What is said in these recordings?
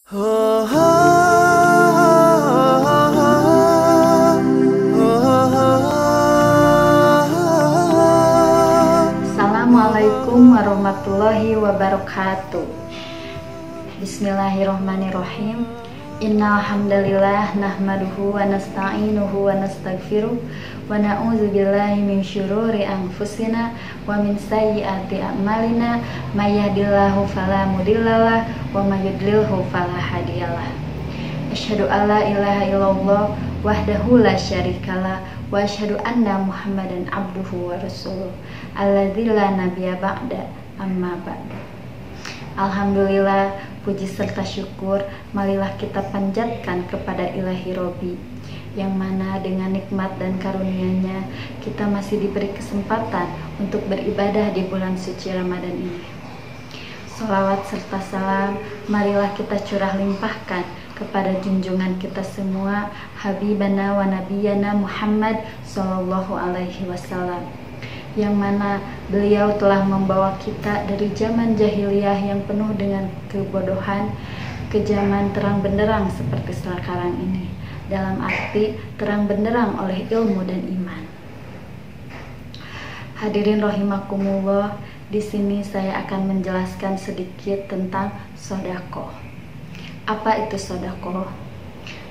Assalamualaikum warahmatullahi wabarakatuh. Bismillahirrahmanirrahim. Innal hamdalillah nahmaduhu wa nasta'inuhu wa nastaghfiruh wa na'udzu billahi min syururi anfusina wa min sayyiati a'malina may yahdihillahu fala mudhillalah wa may yudlilhu fala hadiyalah. Asyhadu alla ilaha illallah wahdahu la syarikalah wa asyhadu anna Muhammadan abduhu wa rasuluh alladzi la nabiyya ba'da amma ba'du. Alhamdulillah, puji serta syukur marilah kita panjatkan kepada Ilahi Robi, yang mana dengan nikmat dan karunia-Nya kita masih diberi kesempatan untuk beribadah di bulan suci Ramadan ini. Sholawat serta salam marilah kita curah limpahkan kepada junjungan kita semua, Habibana wa Nabiyana Muhammad Sallallahu Alaihi Wasallam, yang mana beliau telah membawa kita dari zaman jahiliyah yang penuh dengan kebodohan ke zaman terang benderang seperti sekarang ini, dalam arti terang benderang oleh ilmu dan iman. Hadirin rahimakumullah, di sini saya akan menjelaskan sedikit tentang sodaqoh. Apa itu sodaqoh?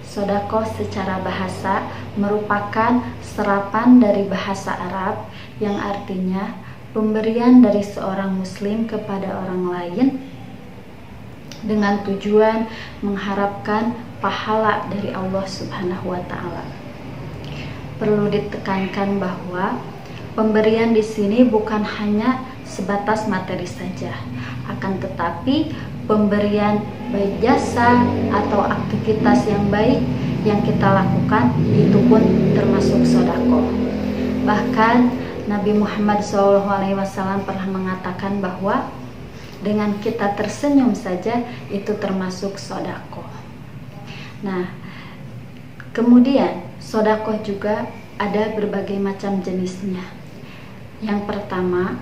Sodaqoh secara bahasa merupakan serapan dari bahasa Arab yang artinya pemberian dari seorang muslim kepada orang lain dengan tujuan mengharapkan pahala dari Allah Subhanahu wa taala. Perlu ditekankan bahwa pemberian di sini bukan hanya sebatas materi saja, akan tetapi pemberian baik jasa atau aktivitas yang baik yang kita lakukan itu pun termasuk sodaqoh. Bahkan Nabi Muhammad SAW pernah mengatakan bahwa dengan kita tersenyum saja itu termasuk sodaqoh. Nah, kemudian sodaqoh juga ada berbagai macam jenisnya. Yang pertama,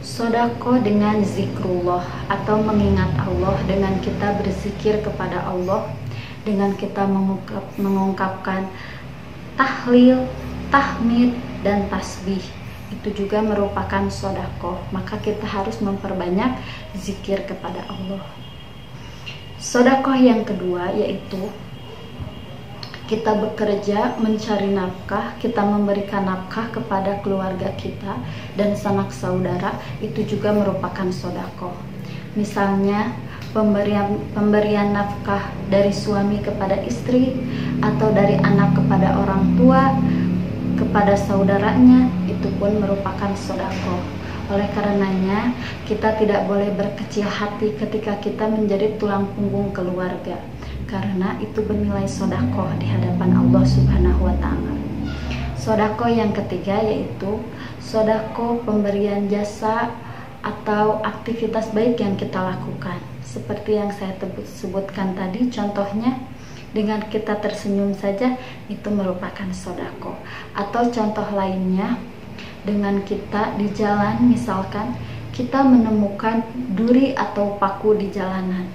sodaqoh dengan zikrullah atau mengingat Allah, dengan kita berzikir kepada Allah, dengan kita mengungkapkan tahlil, tahmid, dan tasbih. Itu juga merupakan sodaqoh. Maka kita harus memperbanyak zikir kepada Allah. Sodaqoh yang kedua yaitu kita bekerja mencari nafkah, kita memberikan nafkah kepada keluarga kita dan sanak saudara, itu juga merupakan sodaqoh. Misalnya pemberian nafkah dari suami kepada istri, atau dari anak kepada orang tua, kepada saudaranya, itu pun merupakan sodaqoh. Oleh karenanya kita tidak boleh berkecil hati ketika kita menjadi tulang punggung keluarga, karena itu bernilai sodaqoh di hadapan Allah Subhanahu wa ta'ala. Sodaqoh yang ketiga yaitu sodaqoh pemberian jasa atau aktivitas baik yang kita lakukan. Seperti yang saya sebutkan tadi, contohnya dengan kita tersenyum saja itu merupakan sodaqoh. Atau contoh lainnya, dengan kita di jalan, misalkan kita menemukan duri atau paku di jalanan,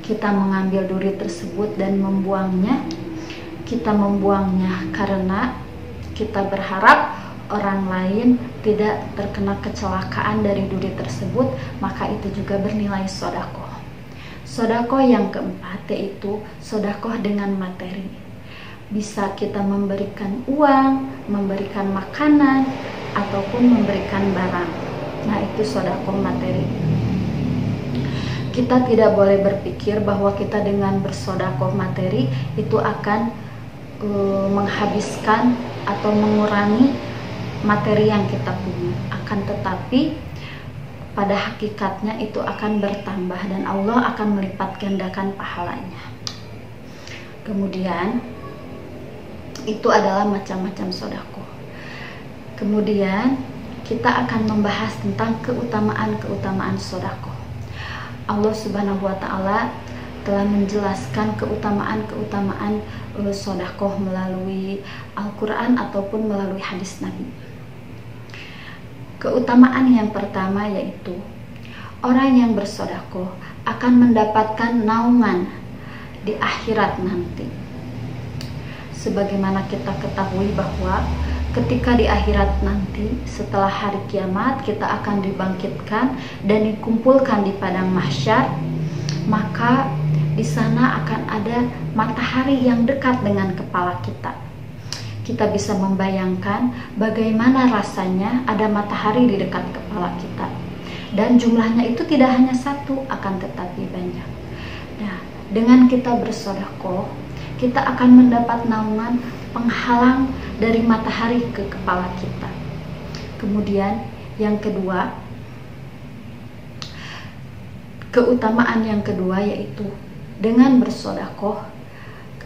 kita mengambil duri tersebut dan membuangnya. Kita membuangnya karena kita berharap orang lain tidak terkena kecelakaan dari duri tersebut, maka itu juga bernilai sodaqoh. Sodaqoh yang keempat yaitu sodaqoh dengan materi. Bisa kita memberikan uang, memberikan makanan, ataupun memberikan barang. Nah, itu sodaqoh materi. Kita tidak boleh berpikir bahwa kita dengan bersodaqoh materi itu akan menghabiskan atau mengurangi materi yang kita punya. Akan tetapi pada hakikatnya itu akan bertambah dan Allah akan melipat gandakan pahalanya. Kemudian itu adalah macam-macam sodaqoh. Kemudian kita akan membahas tentang keutamaan-keutamaan sodaqoh. Allah Subhanahu wa ta'ala telah menjelaskan keutamaan-keutamaan sodaqoh melalui Al-Quran ataupun melalui hadis Nabi. Keutamaan yang pertama yaitu orang yang bersodaqoh akan mendapatkan naungan di akhirat nanti. Sebagaimana kita ketahui bahwa ketika di akhirat nanti, setelah hari kiamat, kita akan dibangkitkan dan dikumpulkan di padang mahsyar, maka di sana akan ada matahari yang dekat dengan kepala kita. Kita bisa membayangkan bagaimana rasanya ada matahari di dekat kepala kita. Dan jumlahnya itu tidak hanya satu, akan tetapi banyak. Nah, dengan kita bersedekah, kita akan mendapat naungan penghalang dari matahari ke kepala kita. Kemudian yang kedua, keutamaan yang kedua yaitu dengan bersedekah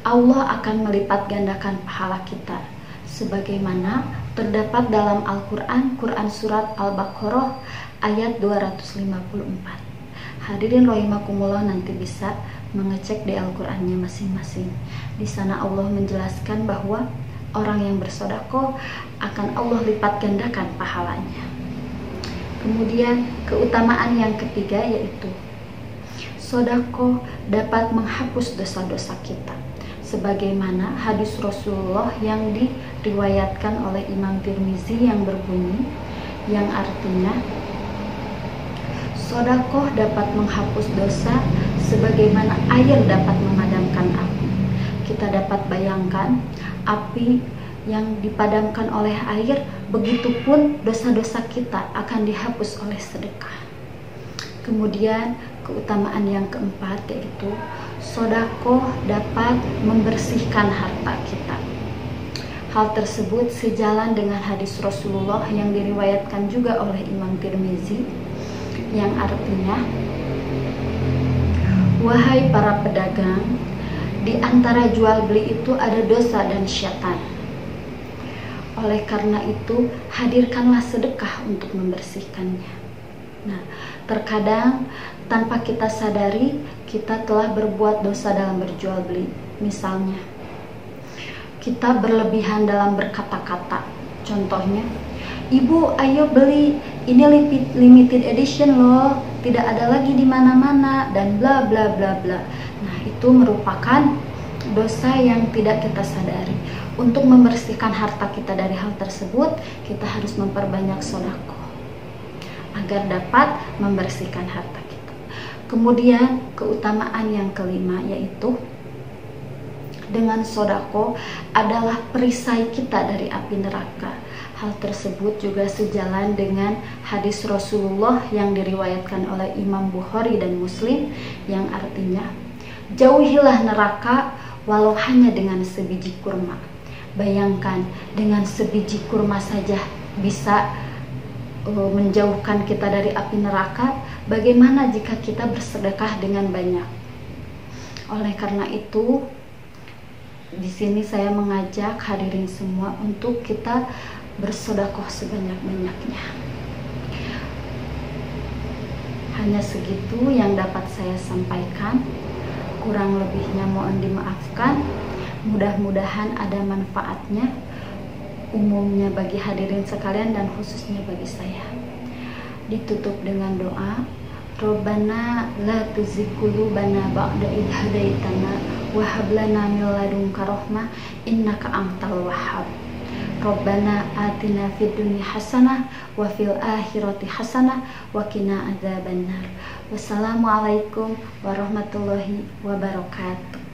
Allah akan melipat gandakan pahala kita, sebagaimana terdapat dalam Al-Quran, Quran Surat Al-Baqarah ayat 254. Hadirin rahimakumullah, nanti bisa mengecek di Al-Qur'annya masing-masing. Di sana Allah menjelaskan bahwa orang yang bersedekah akan Allah lipat gandakan pahalanya. Kemudian keutamaan yang ketiga yaitu sedekah dapat menghapus dosa-dosa kita. Sebagaimana hadis Rasulullah yang diriwayatkan oleh Imam Tirmizi yang berbunyi, yang artinya sedekah dapat menghapus dosa sebagaimana air dapat memadamkan api. Kita dapat bayangkan api yang dipadamkan oleh air, begitupun dosa-dosa kita akan dihapus oleh sedekah. Kemudian keutamaan yang keempat yaitu sedekah dapat membersihkan harta kita. Hal tersebut sejalan dengan hadis Rasulullah yang diriwayatkan juga oleh Imam Tirmizi, yang artinya, wahai para pedagang, di antara jual beli itu ada dosa dan syaitan. Oleh karena itu, hadirkanlah sedekah untuk membersihkannya. Nah, terkadang tanpa kita sadari, kita telah berbuat dosa dalam berjual beli. Misalnya, kita berlebihan dalam berkata-kata. Contohnya, ibu ayo beli, ini limited edition loh, tidak ada lagi di mana-mana, dan bla bla bla bla. Nah, itu merupakan dosa yang tidak kita sadari. Untuk membersihkan harta kita dari hal tersebut, kita harus memperbanyak sedekah agar dapat membersihkan harta kita. Kemudian keutamaan yang kelima yaitu dengan sedekah adalah perisai kita dari api neraka. Hal tersebut juga sejalan dengan hadis Rasulullah yang diriwayatkan oleh Imam Bukhari dan Muslim, yang artinya, jauhilah neraka walau hanya dengan sebiji kurma. Bayangkan, dengan sebiji kurma saja bisa menjauhkan kita dari api neraka. Bagaimana jika kita bersedekah dengan banyak? Oleh karena itu, di sini saya mengajak hadirin semua untuk kita bersedekah sebanyak-banyaknya. Hanya segitu yang dapat saya sampaikan. Kurang lebihnya mohon dimaafkan. Mudah-mudahan ada manfaatnya, umumnya bagi hadirin sekalian dan khususnya bagi saya. Ditutup dengan doa, Rabbana la tuzigh qulubana ba'da idh hadaitana wa hab lana min ladunka rahmah innaka antal wahhab. Rabbana atina fid dunya hasanah wa fil akhirati hasanah wa qina adzabannar. Wassalamualaikum warahmatullahi wabarakatuh.